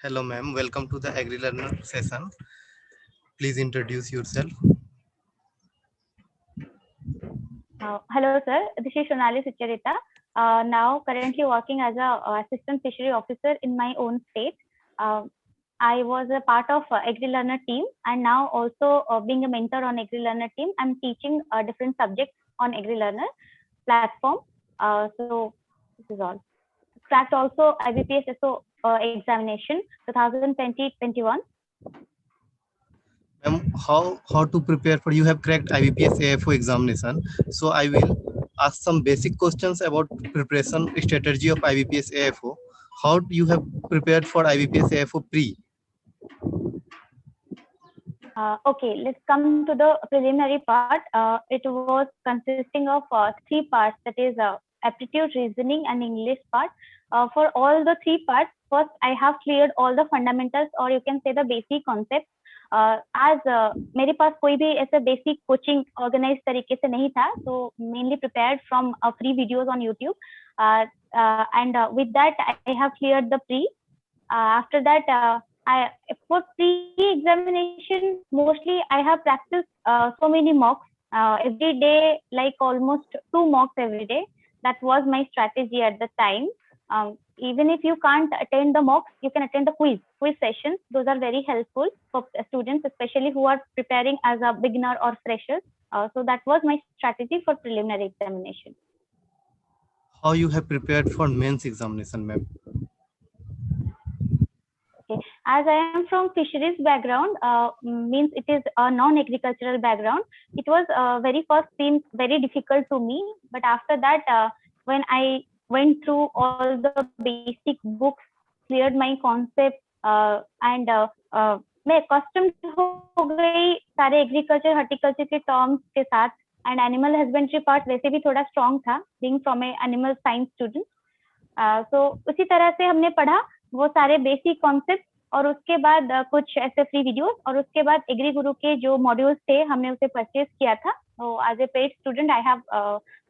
Hello, ma'am. Welcome to the Agri Learner session. Please introduce yourself. Hello, sir. This is Shonali Sucharita. Now, currently working as a assistant fishery officer in my own state. Uh, I was a part of Agri Learner team, and now also being a mentor on Agri Learner team. I'm teaching different subjects on Agri Learner platform. So this is all. Cracked also IBPS SO examination 2020-21. Ma'am, how to prepare for you have cracked IBPS AFO examination. So I will ask some basic questions about preparation strategy of IBPS AFO. How you have prepared for IBPS AFO pre? Okay, let's come to the preliminary part. It was consisting of three parts, that is aptitude, reasoning, and English part. For all the three parts, first I have cleared all the fundamentals, or you can say the basic concepts. As मेरे पास कोई भी ऐसे basic coaching organise तरीके से नहीं था, so mainly prepared from free videos on YouTube. And with that, I have cleared the pre. After that, for pre-examination, mostly I have practiced so many mocks every day, like almost 2 mocks every day. That was my strategy at the time. Even if you can't attend the mocks, you can attend the quiz sessions. Those are very helpful for students, especially who are preparing as a beginner or freshers. So that was my strategy for preliminary examination. How you have prepared for mains examination, ma'am? Okay. As I am from fisheries background, means it is a non-agricultural background. It was very first seemed very difficult to me, but after that, when I went through all the basic books, cleared my concepts, and मैं accustomed हो गई सारे agriculture, horticulture के terms के साथ, and animal husbandry part वैसे भी थोड़ा strong था, being from a animal science student. तो उसी तरह से हमने पढ़ा वो सारे बेसिक कॉन्सेप्ट, और उसके बाद कुछ ऐसे फ्री वीडियोस, और उसके बाद एग्री गुरु के जो मॉड्यूल्स थे हमने उसे परचेज किया था. So as a paid student, I have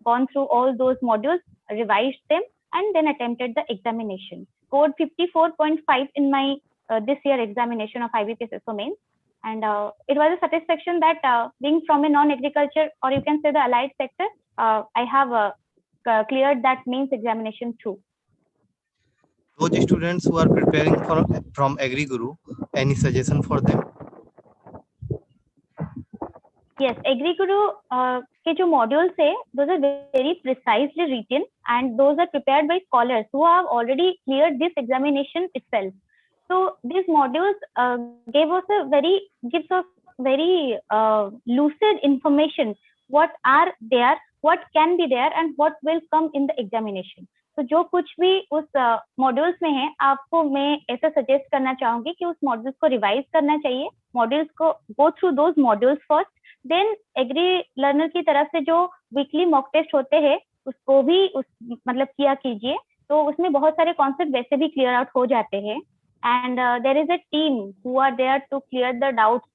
gone through all those modules, revised them, and then attempted the examination. Scored 54.5 in my this year examination of IBPS SO mains, and it was a satisfaction that being from a non-agriculture, or you can say the allied sector, I have cleared that mains examination through. Those students who are preparing for from Agri Guru, any suggestion for them? Yes, Agri Guru के जो modules है, those are very precisely written, and those are prepared by scholars who have already cleared this examination itself. So these modules gives us very lucid information. What are there, what can be there, and what will come in the examination. तो जो कुछ भी उस modules में है, आपको मैं ऐसा सजेस्ट करना चाहूंगी कि उस मॉड्यूल्स को रिवाइज करना चाहिए. मॉड्यूल्स को go through those modules first, then Agri Learner की तरफ से जो वीकली मॉक टेस्ट होते हैं उसको भी मतलब किया कीजिए. तो उसमें बहुत सारे कॉन्सेप्ट वैसे भी क्लियर आउट हो जाते हैं, and there is a team who are there to clear the doubts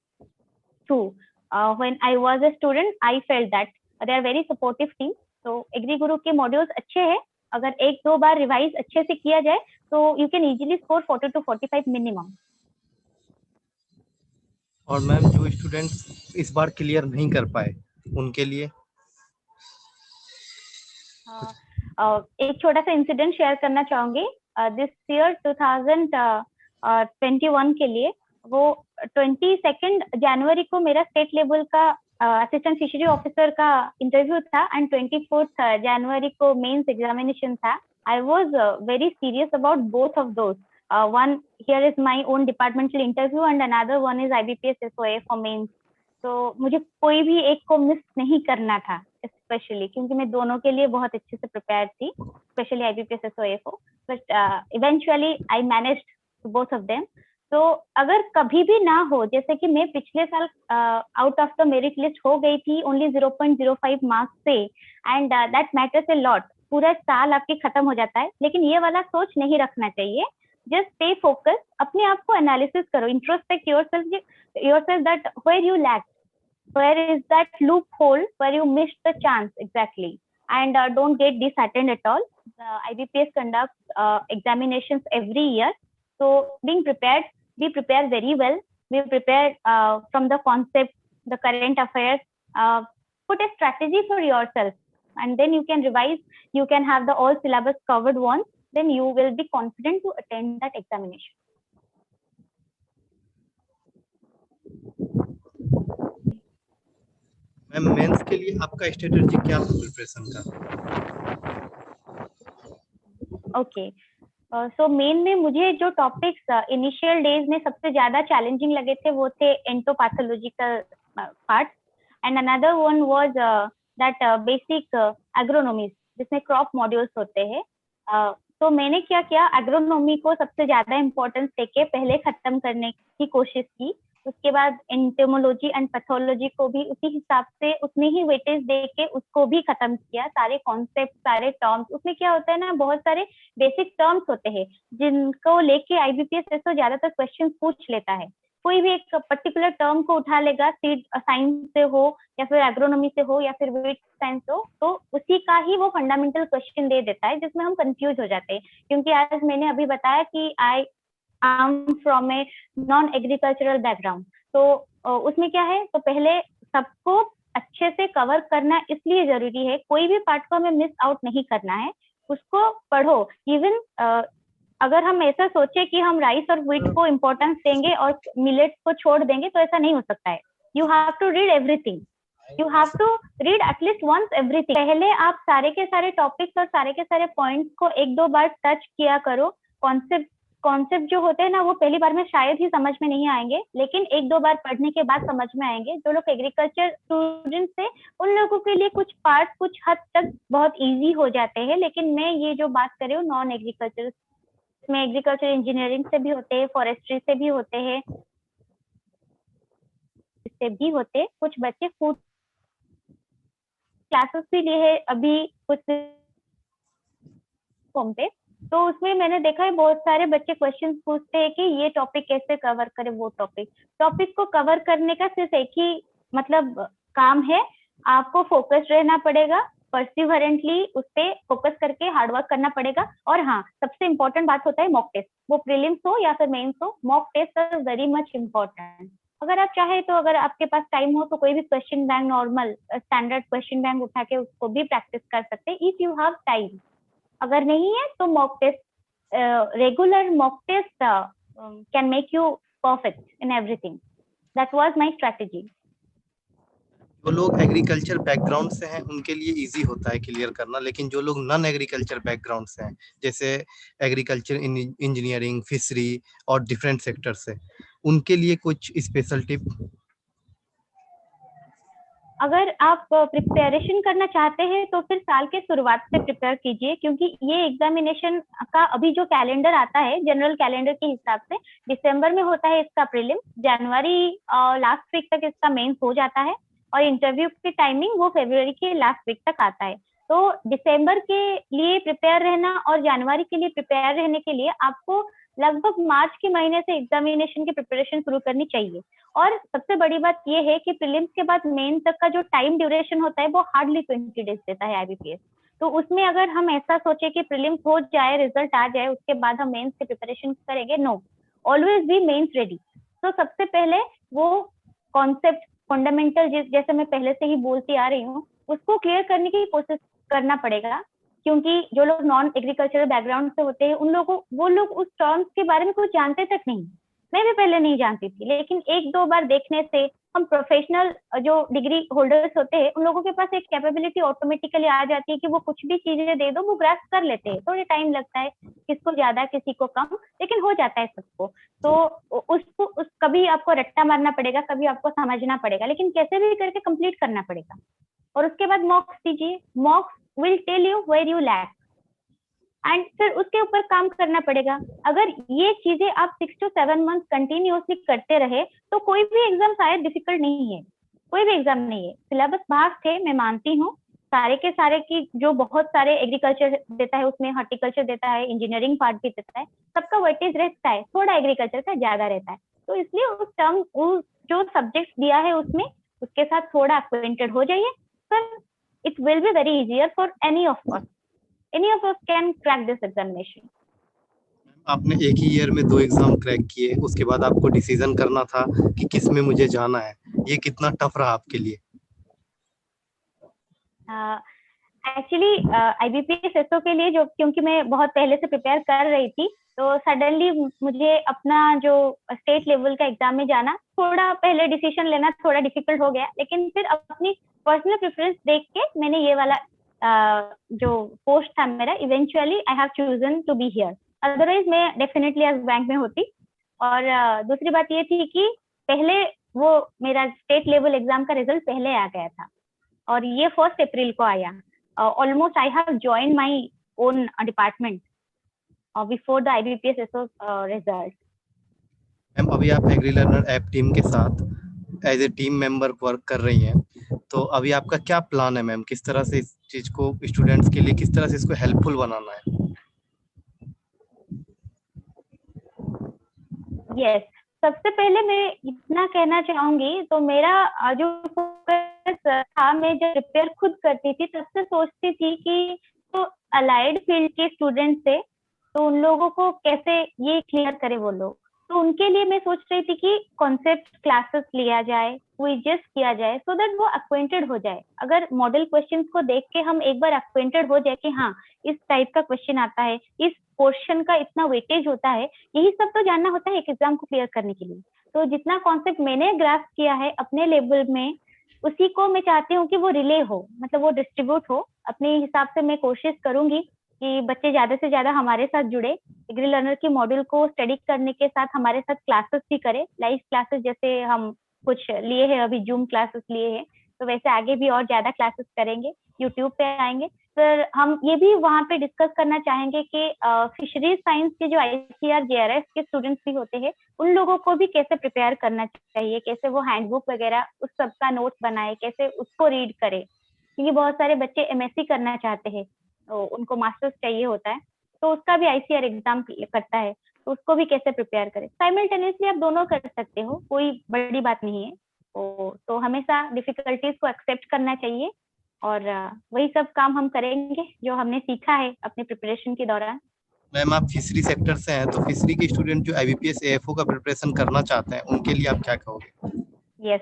through. When I was a student, I felt that they are very supportive team. तो एग्री गुरु के मॉड्यूल्स अच्छे हैं. अगर 1-2 बार रिवाइज अच्छे से किया जाए तो you can easily score 40 to 45 minimum. और मैम जो स्टूडेंट्स इस बार क्लियर नहीं कर पाए उनके लिए एक छोटा सा इंसिडेंट शेयर करना चाहूंगी. दिस ईयर 2021 के लिए वो 22 जनवरी को मेरा स्टेट लेवल का असिस्टेंट फिशरी ऑफिसर का इंटरव्यू था, एंड 24 जनवरी को मेंस एग्जामिनेशन था. I was very serious about both of those. one here is my own departmental interview, and another one is IBPS SOA for mains. तो मुझे कोई भी एक को मिस नहीं करना था, स्पेशली क्योंकि मैं दोनों के लिए बहुत अच्छे से प्रिपेयर थी, स्पेशली IBPS SOA को. But eventually I managed both of them. तो अगर कभी भी ना हो, जैसे कि मैं पिछले साल out of the merit list हो गई थी ओनली 0.05 मार्क्स से, and that matters a lot. पूरा साल आपके खत्म हो जाता है, लेकिन ये वाला सोच नहीं रखना चाहिए. just stay focused, अपने आप को एनालिसिस करो, introspect yourself that where you lacked, where is that loophole where you missed the chance exactly, and don't get disheartened at all. The IBPS conducts examinations every year, So being prepared, we prepare very well. We prepare from the concept, the current affairs. Put a strategy for yourself, and then you can revise. You can have the all syllabus covered once. Then you will be confident to attend that examination. Ma'am mains के लिए आपका strategy क्या था preparation का? Okay, so main में मुझे जो topics initial days में सबसे ज्यादा चैलेंजिंग लगे थे वो थे entopathological part, and another one was that basic agronomy जिसमें क्रॉप मॉड्यूल्स होते हैं. तो मैंने क्या किया, एग्रोनॉमी को सबसे ज्यादा इम्पोर्टेंस देके पहले खत्म करने की कोशिश की. उसके बाद एंटोमोलॉजी एंड पैथोलॉजी को भी उसी हिसाब से उतनी ही वेटेज दे के उसको भी खत्म किया. सारे कॉन्सेप्ट, सारे टर्म्स, उसमें क्या होता है ना, बहुत सारे बेसिक टर्म्स होते हैं जिनको लेके आईबीपीएस ऐसे ज्यादातर क्वेश्चन पूछ लेता है. कोई भी एक पर्टिकुलर टर्म को उठा लेगा, सीड साइंस से हो या फिर एग्रोनॉमी से हो या फिर वीट साइंस हो, तो उसी का ही वो फंडामेंटल क्वेश्चन दे देता है जिसमें हम कंफ्यूज हो जाते हैं. क्योंकि आज मैंने अभी बताया कि I am from a non agricultural background, तो उसमें क्या है, तो पहले सबको अच्छे से कवर करना इसलिए जरूरी है. कोई भी पार्ट को हमें मिस आउट नहीं करना है, उसको पढ़ो. इवन अगर हम ऐसा सोचे कि हम राइस और व्हीट को इम्पोर्टेंस देंगे और मिलेट्स को छोड़ देंगे, तो ऐसा नहीं हो सकता है. You have to read everything. You have to read at least once everything. पहले आप सारे के सारे टॉपिक्स और सारे के सारे पॉइंट्स को एक दो बार टच किया करो. कॉन्सेप्ट जो होते हैं ना, वो पहली बार में शायद ही समझ में नहीं आएंगे, लेकिन एक दो बार पढ़ने के बाद समझ में आएंगे. जो लोग एग्रीकल्चर स्टूडेंट्स हैं उन लोगों के लिए कुछ पार्ट कुछ हद तक बहुत इजी हो जाते हैं, लेकिन मैं ये जो बात कर रही हूँ नॉन एग्रीकल्चर में, एग्रीकल्चर इंजीनियरिंग से भी होते हैं, फॉरेस्ट्री से भी होते हैं, इससे भी होते हैं. कुछ बच्चे फूड क्लासेस भी लिए है अभी कुछ फॉर्म पे, तो उसमें मैंने देखा है बहुत सारे बच्चे क्वेश्चन पूछते हैं कि ये टॉपिक कैसे कवर करें, वो टॉपिक को कवर करने का सिर्फ एक ही मतलब काम है, आपको फोकस रहना पड़ेगा, परसिवरेंटली उस पर फोकस करके हार्डवर्क करना पड़ेगा. और हाँ, सबसे इम्पोर्टेंट बात होता है मॉक टेस्ट. वो प्रीलिम्स हो या फिर मेंस हो, mock test are very much important. अगर आप चाहे तो, अगर आपके पास टाइम हो तो कोई भी question bank, normal standard question bank उठा के उसको भी प्रैक्टिस कर सकते हैं इफ यू हैव टाइम. अगर नहीं है तो mock test, regular mock test can make you perfect in everything. That was my strategy. जो लोग एग्रीकल्चर बैकग्राउंड से हैं उनके लिए इजी होता है क्लियर करना, लेकिन जो लोग नॉन एग्रीकल्चर बैकग्राउंड से हैं, जैसे एग्रीकल्चर इंजीनियरिंग, फिशरी और डिफरेंट सेक्टर से, उनके लिए कुछ स्पेशल टिप? अगर आप प्रिपरेशन करना चाहते हैं तो फिर साल के शुरुआत से प्रिपेयर कीजिए, क्योंकि ये एग्जामिनेशन का अभी जो कैलेंडर आता है जनरल कैलेंडर के हिसाब से, दिसंबर में होता है इसका प्रीलिम, जनवरी लास्ट वीक तक इसका मेंस हो जाता है, और इंटरव्यू की टाइमिंग वो फरवरी के लास्ट वीक तक आता है. तो दिसंबर के लिए प्रिपेयर रहना और जनवरी के लिए प्रिपेयर रहने के लिए आपको लगभग मार्च के महीने से एग्जामिनेशन की प्रिपरेशन शुरू करनी चाहिए. और सबसे बड़ी बात यह है कि प्रीलिम्स के बाद मेन तक का जो टाइम ड्यूरेशन होता है वो हार्डली 20 डेज देता है आईबीपीएस. तो उसमें अगर हम ऐसा सोचे कि प्रीलिम्स हो जाए, रिजल्ट आ जाए, उसके बाद हम मेंस की प्रिपरेशन करेंगे, no, always be mains ready. तो सबसे पहले वो कॉन्सेप्ट फंडामेंटल जैसे मैं पहले से ही बोलती आ रही हूँ, उसको क्लियर करने की कोशिश करना पड़ेगा. क्योंकि जो लोग नॉन एग्रीकल्चरल बैकग्राउंड से होते हैं उन लोगों, वो लोग उस टर्म्स के बारे में कुछ जानते तक नहीं. मैं भी पहले नहीं जानती थी, लेकिन एक दो बार देखने से हम प्रोफेशनल जो डिग्री होल्डर्स होते हैं उन लोगों के पास एक कैपेबिलिटी ऑटोमेटिकली आ जाती है कि वो कुछ भी चीजें दे दो वो ग्रास्प कर लेते हैं. थोड़ा टाइम लगता है, किसको ज्यादा किसी को कम, लेकिन हो जाता है सबको. तो उसको कभी आपको रट्टा मारना पड़ेगा, कभी आपको समझना पड़ेगा, लेकिन कैसे भी करके कंप्लीट करना पड़ेगा. और उसके बाद मॉक्स दीजिए. Mocks will tell you where you lack, एंड फिर उसके ऊपर काम करना पड़ेगा. अगर ये चीजें आप 6 to 7 मंथ कंटिन्यूसली करते रहे तो कोई भी एग्जाम शायद डिफिकल्ट नहीं है, कोई भी एग्जाम नहीं है. सिलेबस भाग है, मैं मानती हूँ, सारे के सारे की जो बहुत सारे एग्रीकल्चर देता है उसमें हॉर्टिकल्चर देता है, इंजीनियरिंग पार्ट भी देता है, सबका वेटेज रहता है, थोड़ा एग्रीकल्चर का ज्यादा रहता है. तो इसलिए उस टर्म जो सब्जेक्ट दिया है उसमें उसके साथ थोड़ा अक्वेंटेड हो जाइए, sir. It will be very easier for any of us can crack this examination. आपने एक ही ईयर में 2 एग्जाम क्रैक किए, उसके बाद आपको डिसीजन करना था कि किस में मुझे जाना है। ये कितना टफ रहा आपके लिए? एक्चुअली IBPS SO के लिए, जो क्योंकि मैं बहुत पहले से प्रिपेयर कर रही थी, तो सडनली मुझे अपना जो स्टेट लेवल का एग्जाम में जाना, थोड़ा पहले डिसीजन लेना थोड़ा डिफिकल्ट हो गया, लेकिन फिर अपनी पर्सनल प्रेफरेंस देख के मैंने ये वाला जो पोस्ट था मेरा, eventually I have chosen to be here, otherwise मैं डेफिनेटली आज बैंक में होती। और दूसरी बात ये थी कि पहले वो मेरा स्टेट लेवल एग्जाम का रिजल्ट पहले आ गया था और ये 1 अप्रैल को आया। Almost I have joined my own department before the IBPS SO result. Ma'am अभी आप एग्री लर्नर ऐप टीम के साथ as a team member work कर रही हैं, तो अभी आपका क्या प्लान है मैम? किस तरह से इस चीज को स्टूडेंट्स के लिए किस तरह से इसको हेल्पफुल बनाना है? Yes, सबसे पहले मैं इतना कहना चाहूंगी, तो मेरा जो फोकस था, मैं जब प्रिपेयर खुद करती थी तब से सोचती थी कि तो अलाइड फील्ड के स्टूडेंट थे, तो उन लोगों को कैसे ये क्लियर करे वो लोग। तो उनके लिए मैं सोच रही थी कि कॉन्सेप्ट क्लासेस लिया जाए, क्विजेस किया जाए, सो दैट वो अक्वेंटेड हो जाए। अगर मॉडल क्वेश्चंस को देख के हम एक बार अक्वेंटेड हो जाए कि हाँ इस टाइप का क्वेश्चन आता है, इस पोर्शन का इतना वेटेज होता है, यही सब तो जानना होता है एक एग्जाम को क्लियर करने के लिए। तो जितना कॉन्सेप्ट मैंने ग्रास्प किया है अपने लेवल में, उसी को मैं चाहती हूँ कि वो रिले हो, मतलब वो डिस्ट्रीब्यूट हो। अपने हिसाब से मैं कोशिश करूंगी कि बच्चे ज्यादा से ज्यादा हमारे साथ जुड़े, एग्री लर्नर की मॉड्यूल को स्टडी करने के साथ हमारे साथ क्लासेस भी करें, लाइव क्लासेस जैसे हम कुछ लिए हैं, अभी जूम क्लासेस लिए हैं, तो वैसे आगे भी और ज्यादा क्लासेस करेंगे, यूट्यूब पे आएंगे। सर हम ये भी वहाँ पे डिस्कस करना चाहेंगे कि फिशरीज साइंस के जो ICAR JRF के स्टूडेंट्स भी होते हैं, उन लोगों को भी कैसे प्रिपेयर करना चाहिए, कैसे वो हैंडबुक वगैरह उस सब का नोट बनाए, कैसे उसको रीड करे, क्योंकि बहुत सारे बच्चे MSc करना चाहते हैं, तो उनको मास्टर्स चाहिए होता है, तो उसका भी ICAR एग्जाम करता है, तो उसको भी कैसे प्रिपेयर करें। साइमल्टेनियसली आप दोनों कर सकते हो, कोई बड़ी बात नहीं है। तो हमेशा डिफिकल्टीज को एक्सेप्ट करना चाहिए, और वही सब काम हम करेंगे जो हमने सीखा है अपने प्रिपरेशन के दौरान। मैम आप फिशरी सेक्टर से हैं, तो फिशरी के स्टूडेंट जो IBPS AFO का प्रिपरेशन करना चाहते हैं, उनके लिए आप क्या कहोगे? यस,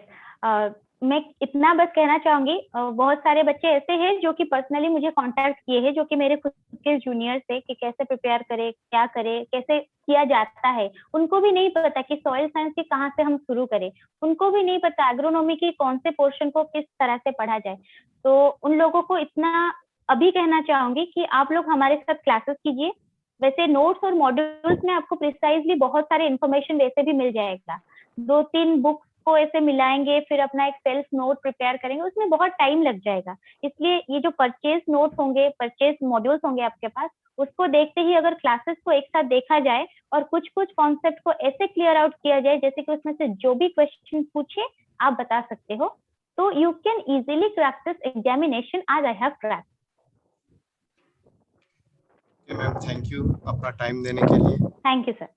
मैं इतना बस कहना चाहूंगी, बहुत सारे बच्चे ऐसे हैं जो कि पर्सनली मुझे कांटेक्ट किए हैं, जो कि मेरे खुद के जूनियर्स थे, कि कैसे प्रिपेयर करें, क्या करें, कैसे किया जाता है। उनको भी नहीं पता कि सॉइल साइंस की कहाँ से हम शुरू करें, उनको भी नहीं पता एग्रोनॉमी की कौन से पोर्शन को किस तरह से पढ़ा जाए। तो उन लोगों को इतना अभी कहना चाहूंगी कि आप लोग हमारे साथ क्लासेस कीजिए। वैसे नोट्स और मॉड्यूल्स में आपको प्रिसाइजली बहुत सारे इन्फॉर्मेशन वैसे भी मिल जाएगा। 2-3 बुक्स को ऐसे मिलाएंगे, फिर अपना एक सेल्फ नोट प्रिपेयर करेंगे, उसमें बहुत टाइम लग जाएगा। इसलिए ये जो परचेज नोट्स होंगे, परचेज मॉड्यूल्स होंगे आपके पास, उसको देखते ही अगर क्लासेस को एक साथ देखा जाए और कुछ कुछ कॉन्सेप्ट को ऐसे क्लियर आउट किया जाए जैसे कि उसमें से जो भी क्वेश्चन पूछे आप बता सकते हो, तो you can easily crack this examination आज I have crack. Ma'am thank you अपना टाइम देने के लिए। Thank you sir.